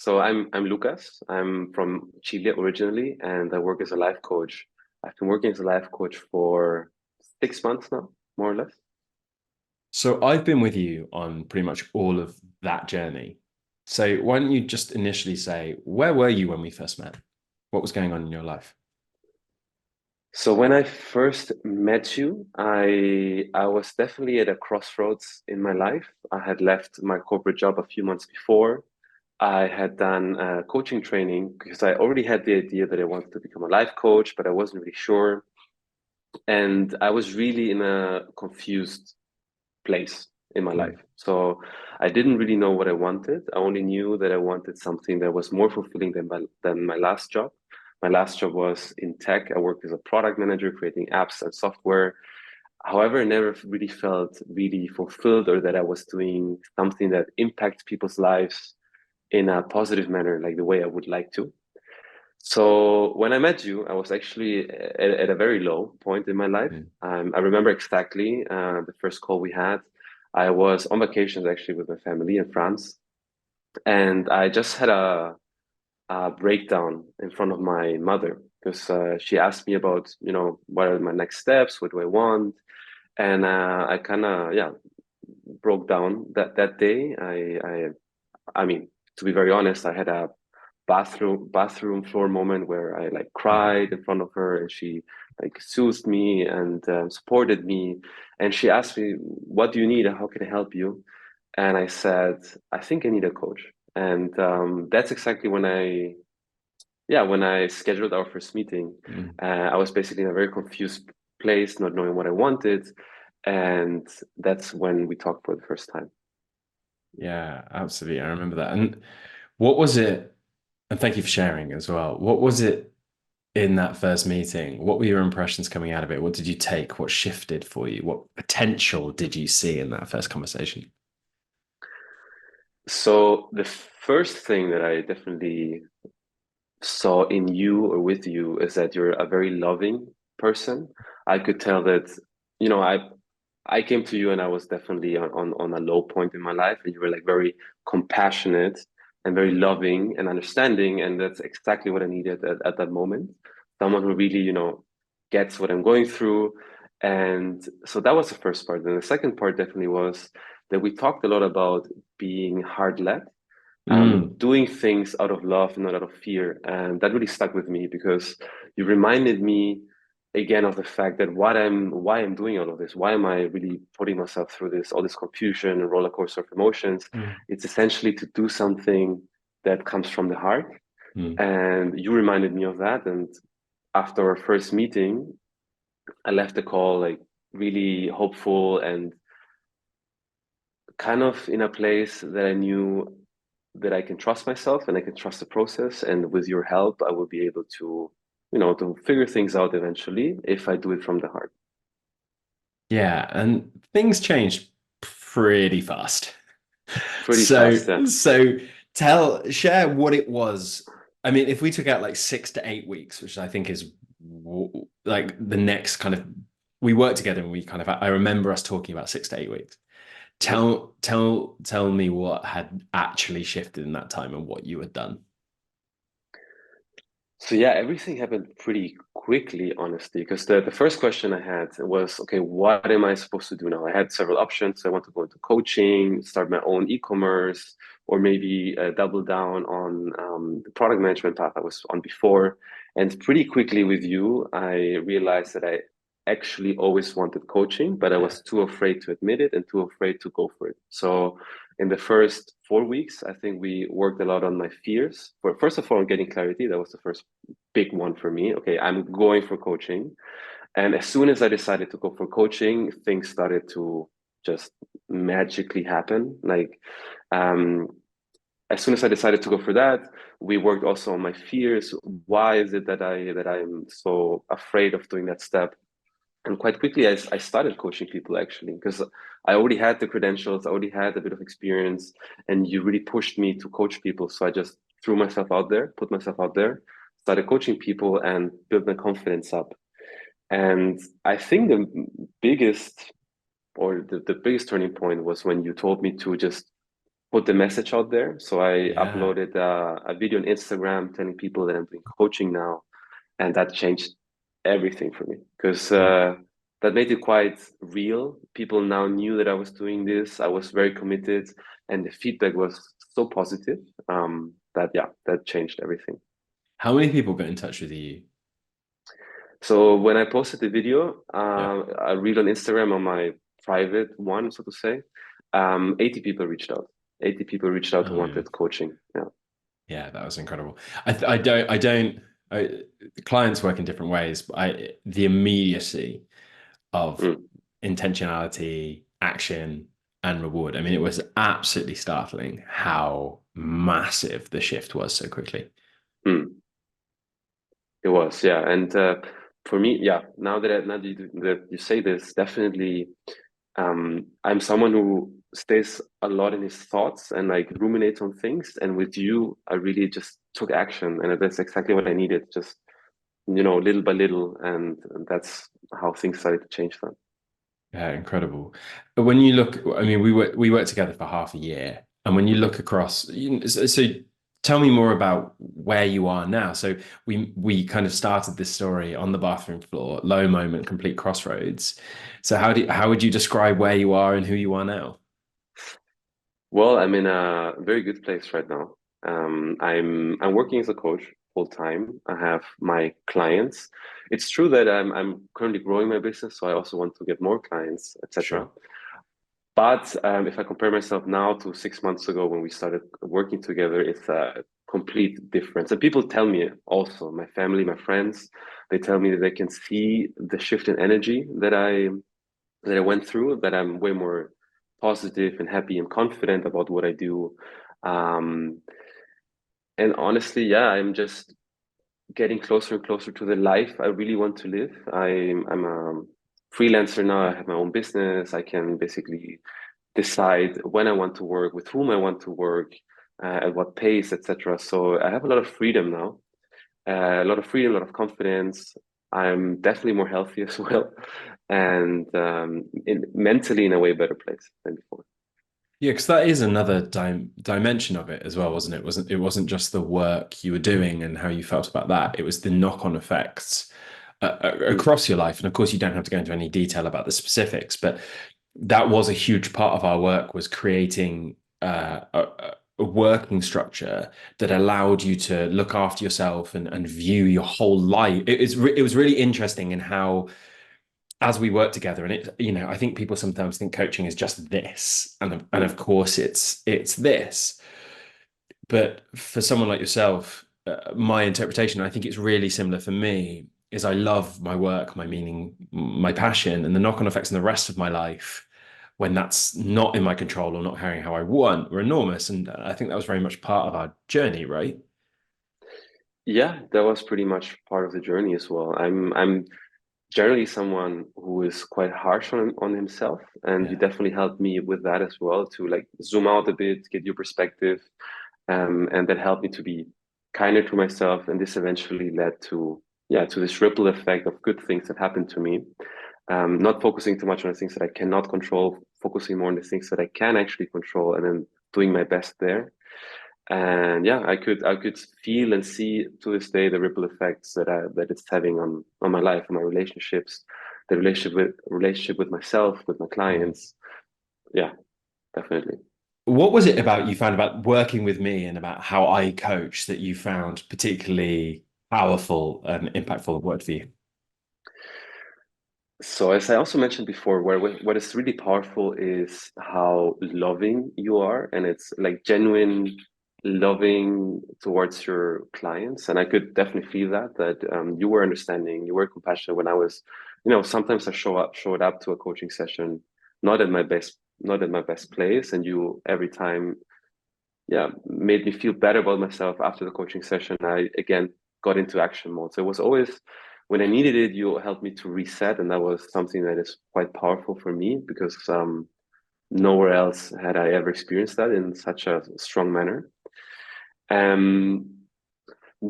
So I'm Lucas. I'm from Chile originally, and I work as a life coach. I've been working as a life coach for 6 months now, more or less. So I've been with you on pretty much all of that journey. So why don't you just initially say, where were you when we first met? What was going on in your life? So when I first met you, I was definitely at a crossroads in my life. I had left my corporate job a few months before. I had done coaching training because I already had the idea that I wanted to become a life coach, but I wasn't really sure. And I was really in a confused place in my Mm. life. So I didn't really know what I wanted. I only knew that I wanted something that was more fulfilling than my last job. My last job was in tech. I worked as a product manager creating apps and software. However, I never really felt really fulfilled or that I was doing something that impacts people's lives in a positive manner, like the way I would like to. So when I met you, I was actually at a very low point in my life. Mm. I remember exactly the first call we had. I was on vacations actually with my family in France, and I just had a breakdown in front of my mother because she asked me about, what are my next steps, what do I want, and I kind of broke down that day. I mean, to be very honest, I had a bathroom floor moment where I like cried in front of her, and she like soothed me and supported me. And she asked me, "What do you need? How can I help you?" And I said, "I think I need a coach." And that's exactly when I scheduled our first meeting. Mm. I was basically in a very confused place, not knowing what I wanted, and that's when we talked for the first time. Yeah, absolutely. I remember that. And what was it? And thank you for sharing as well. What was it in that first meeting? What were your impressions coming out of it? What did you take? What shifted for you? What potential did you see in that first conversation? So the first thing that I definitely saw in you or with you is that you're a very loving person. I could tell that, you know, I came to you and I was definitely on a low point in my life, and you were like very compassionate and very loving and understanding, and that's exactly what I needed at that moment. Someone who really, gets what I'm going through. And so that was the first part. And the second part definitely was that we talked a lot about being hard led, Mm. doing things out of love, not out of fear. And that really stuck with me because you reminded me again of the fact that why I'm doing all of this. Why am I really putting myself through all this confusion and roller coaster of emotions? Mm. It's essentially to do something that comes from the heart. Mm. And you reminded me of that. And after our first meeting, I left the call like really hopeful and kind of in a place that I knew that I can trust myself and I can trust the process. And with your help, I will be able to figure things out eventually if I do it from the heart. Yeah, and things changed pretty fast. Pretty fast, yeah. So share what it was. I mean, if we took out like 6 to 8 weeks, which I think is like the next kind of, we worked together and we kind of, I remember us talking about 6 to 8 weeks. Yeah. Tell me what had actually shifted in that time and what you had done. So yeah, everything happened pretty quickly, honestly, because the first question I had was, okay, what am I supposed to do now? I had several options. I want to go into coaching, start my own e-commerce, or maybe double down on the product management path I was on before. And pretty quickly with you, I realized that I actually always wanted coaching, but I Yeah. was too afraid to admit it and too afraid to go for it. So in the first 4 weeks, I think we worked a lot on my fears. First of all, on getting clarity, that was the first big one for me. Okay, I'm going for coaching. And as soon as I decided to go for coaching, things started to just magically happen. Like, um, as soon as I decided to go for that, we worked also on my fears. Why is it that I'm so afraid of doing that step? And quite quickly, I started coaching people actually because I already had the credentials, I already had a bit of experience, and you really pushed me to coach people. So I just threw myself out there, put myself out there, started coaching people, and built my confidence up. And I think biggest the biggest turning point was when you told me to just put the message out there. So I Yeah. uploaded a video on Instagram telling people that I'm doing coaching now, and that changed everything for me because that made it quite real. People now knew that I was doing this. I was very committed, and the feedback was so positive that yeah, that changed everything. How many people got in touch with you? So when I posted the video, Yeah. a reel on Instagram on my private one, so to say, 80 people reached out. 80 people reached out who Oh, yeah. wanted coaching. Yeah. Yeah, that was incredible. I, clients work in different ways, but the immediacy of Mm, intentionality, action, and reward. I mean, it was absolutely startling how massive the shift was so quickly. mm. It was, yeah. And for me, yeah, now that you say this, definitely, I'm someone who stays a lot in his thoughts and like ruminates on things. And with you, I really just took action, and that's exactly what I needed. Just little by little, and that's how things started to change then. Yeah, incredible. But when you look, I mean, we worked together for half a year, and when you Mhm. look across, so tell me more about where you are now. So we kind of started this story on the bathroom floor, low moment, complete crossroads. So how would you describe where you are and who you are now? Well, I'm in a very good place right now. I'm working as a coach full time. I have my clients. It's true that I'm currently growing my business, so I also want to get more clients, etc. Sure. But if I compare myself now to 6 months ago when we started working together, it's a complete difference. And people tell me also, my family, my friends, they tell me that they can see the shift in energy that I went through, that I'm way more positive and happy and confident about what I do. Um, and honestly, yeah, I'm just getting closer and closer to the life I really want to live. I'm a freelancer now. I have my own business. I can basically decide when I want to work, with whom I want to work, at what pace, etc. So I have a lot of freedom now, a lot of freedom, a lot of confidence. I'm definitely more healthy as well, and mentally in a way better place than before. Yeah, because that is another dimension of it as well, wasn't it? It wasn't just the work you were doing and how you felt about that. It was the knock-on effects Mm, across your life. And of course, you don't have to go into any detail about the specifics, but that was a huge part of our work was creating a working structure that allowed you to look after yourself and view your whole life. It was really interesting in how as we work together and I think people sometimes think coaching is just this and of mm. course it's this, but for someone like yourself, my interpretation, I think it's really similar for me, is I love my work, my meaning, my passion, and the knock-on effects in the rest of my life when that's not in my control or not carrying how I want were enormous. And I think that was very much part of our journey, right? Yeah, that was pretty much part of the journey as well. I'm generally someone who is quite harsh on himself, and you Yeah. definitely helped me with that as well to like zoom out a bit, get your perspective, and that helped me to be kinder to myself. And this eventually led to yeah to this ripple effect of good things that happened to me. Not focusing too much on the things that I cannot control, focusing more on the things that I can actually control, and then doing my best there. And yeah, I could feel and see to this day the ripple effects that it's having on my life, on my relationships, the relationship with myself, with my Mm. clients. Yeah, definitely. What was it about you found about working with me and about how I coach that you found particularly powerful and impactful word for you? So as I also mentioned before, what is really powerful is how loving you are, and it's like genuine loving towards your clients. And I could definitely feel that you were understanding, you were compassionate when I was, sometimes I showed up to a coaching session not at my best place, and you every time yeah made me feel better about myself after the coaching session. I again got into action mode, so it was always when I needed it you helped me to reset, and that was something that is quite powerful for me because nowhere else had I ever experienced that in such a strong manner. um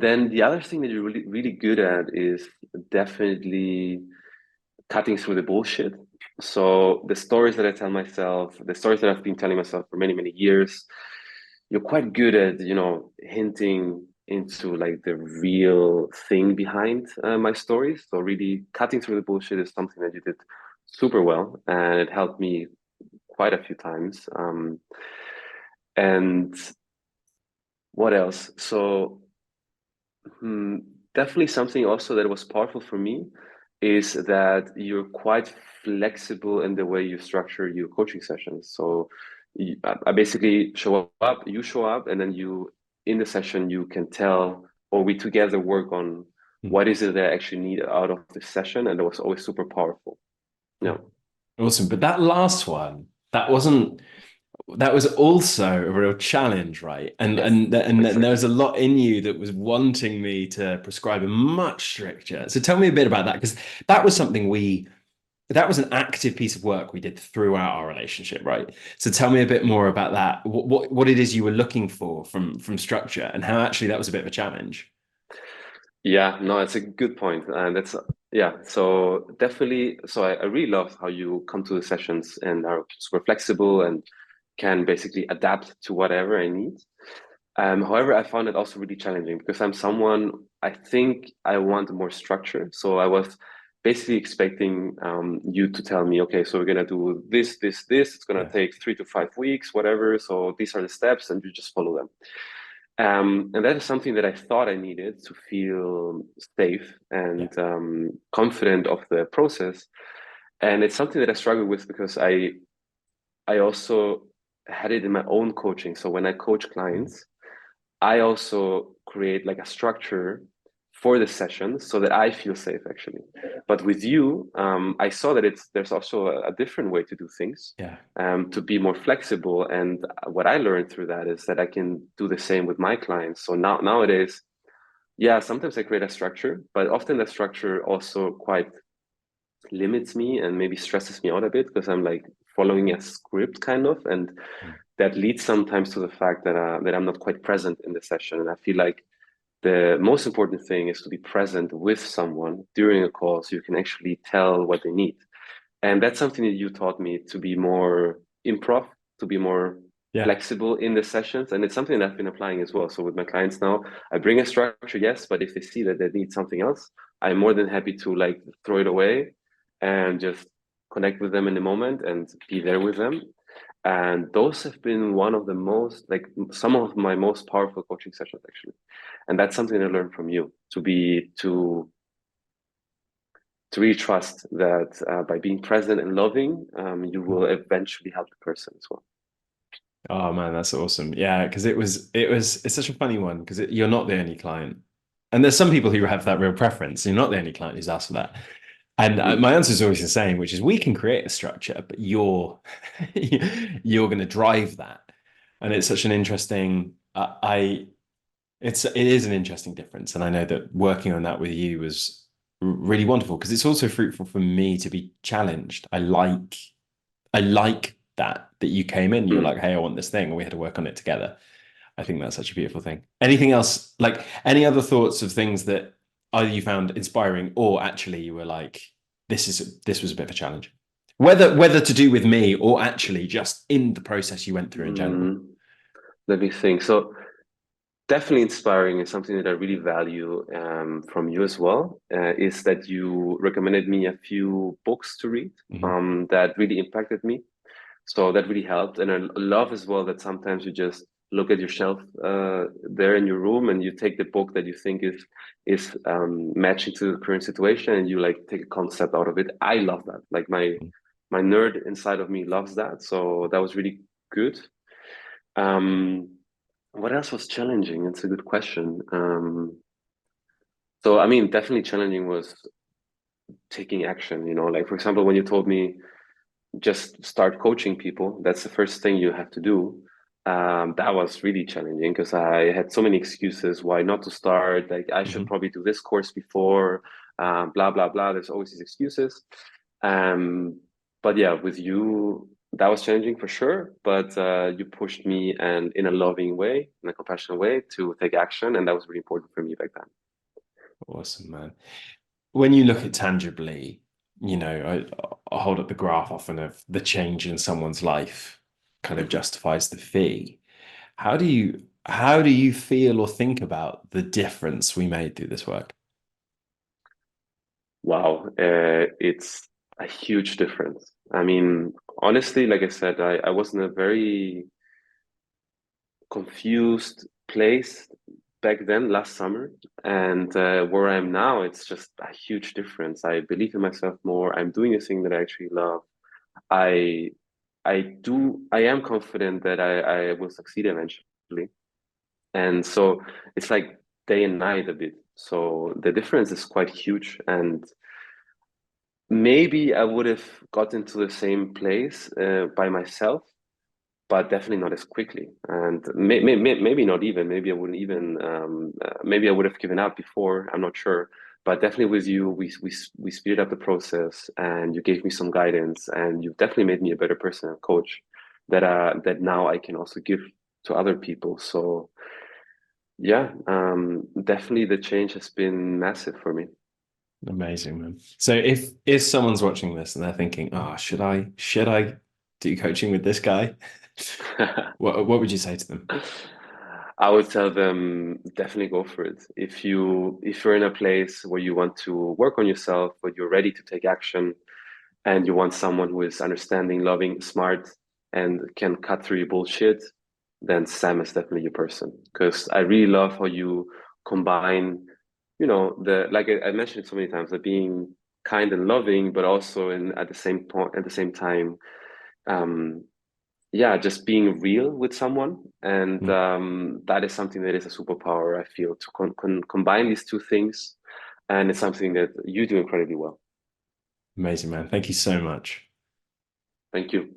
then the other thing that you're really really good at is definitely cutting through the bullshit. So the stories that I tell myself, the stories that I've been telling myself for many, many years, you're quite good at, hinting into like the real thing behind my stories. So really cutting through the bullshit is something that you did super well, and it helped me quite a few times. And what else? So Hmm, definitely something also that was powerful for me is that you're quite flexible in the way you structure your coaching sessions. So I basically show up, you show up, and then you, in the session, you can tell, or we together work on Mm. what is it that I actually need out of the session. And that was always super powerful. Yeah. Mm. Awesome. But that last one, that was also a real challenge, right? Yes, And there exactly. was a lot in you that was wanting me to prescribe a much stricter. So tell me a bit about that, because that was something that was an active piece of work we did throughout our relationship, right? So tell me a bit more about that. What it is you were looking for from structure, and how actually that was a bit of a challenge. Yeah, no, it's a good point. And that's, yeah, so definitely. So I really love how you come to the sessions and are super flexible and can basically adapt to whatever I need. However, I found it also really challenging because I'm someone, I think I want more structure. So I was basically expecting you to tell me, okay, so we're gonna do this, this, this. It's gonna Yeah, take 3 to 5 weeks, whatever. So these are the steps, and you just follow them. And that is something that I thought I needed to feel safe yeah, and confident of the process. And it's something that I struggle with because I also had it in my own coaching. So when I coach mm, clients, I also create like a structure for the session so that I feel safe actually. But with you, I saw that there's also a different way to do things, yeah, to be more flexible. And what I learned through that is that I can do the same with my clients. So nowadays, yeah, sometimes I create a structure, but often the structure also quite limits me and maybe stresses me out a bit because I'm like following a script kind of, and mm, that leads sometimes to the fact that I'm not quite present in the session. And I feel like the most important thing is to be present with someone during a call so you can actually tell what they need. And that's something that you taught me to be more improv, to be more yeah. flexible in the sessions. And it's something that I've been applying as well. So with my clients now, I bring a structure, yes, but if they see that they need something else, I'm more than happy to like throw it away and just connect with them in the moment and be there with them. And those have been one of the most, like some of my most powerful coaching sessions, actually. And that's something I learned from you to really trust that by being present and loving, you will Mm. eventually help the person as well. Oh man, that's awesome. Yeah, because it's such a funny one because you're not the only client, and there's some people who have that real preference. You're not the only client who's asked for that. And Hmm. my answer is always the same, which is we can create a structure, but you're going to drive that. And it's such an interesting. It is an interesting difference, and I know that working on that with you was really wonderful because it's also fruitful for me to be challenged. I like that you came in, you were like, Mm. hey, I want this thing, and we had to work on it together. I think that's such a beautiful thing. Anything else, like any other thoughts of things that either you found inspiring or actually you were like, this was a bit of a challenge? Whether to do with me or actually just in the process you went through in general. Mm. Let me think. So definitely inspiring is something that I really value from you as well. Is that you recommended me a few books to read Mhm. that really impacted me. So that really helped. And I love as well that sometimes you just look at your shelf there in your room and you take the book that you think is matching to the current situation and you like take a concept out of it. I love that. Like my nerd inside of me loves that. So that was really good. Um, what else was challenging? It's a good question. So I mean, definitely challenging was taking action. Like for example, when you told me just start coaching people, that's the first thing you have to do. That was really challenging because I had so many excuses why not to start. Like I should Mhm. probably do this course before, blah blah blah. There's always these excuses. Um, but yeah, with you, that was challenging for sure. But you pushed me and in a loving way, in a compassionate way, to take action, and that was really important for me back then. Awesome, man. When you look at tangibly, I hold up the graph often of the change in someone's life kind of Mhm. justifies the fee. How do you feel or think about the difference we made through this work? Wow, it's a huge difference. I mean, honestly, like I said, I was in a very confused place back then, last summer, and where I am now, it's just a huge difference. I believe in myself more. I'm doing a thing that I actually love. I I am confident that I will succeed eventually. And so it's like day and night a bit. So the difference is quite huge. And maybe I would have gotten to the same place by myself, but definitely not as quickly. And maybe not even. Maybe I wouldn't even. Maybe I would have given up before. I'm not sure. But definitely with you, we speeded up the process, and you gave me some guidance, and you've definitely made me a better person and coach that now I can also give to other people. So yeah, definitely the change has been massive for me. Amazing, man. So if someone's watching this and they're thinking, oh, should I do coaching with this guy? What would you say to them? I would tell them definitely go for it. If you're in a place where you want to work on yourself, but you're ready to take action, and you want someone who is understanding, loving, smart, and can cut through your bullshit, then Sam is definitely your person. Because I really love how you combine, the like I mentioned it so many times, the being kind and loving, but also in at the same time, um, yeah, just being real with someone, and Mm, that is something that is a superpower. I feel to combine these two things, and it's something that you do incredibly well. amazing, man. Thank you so much. Thank you.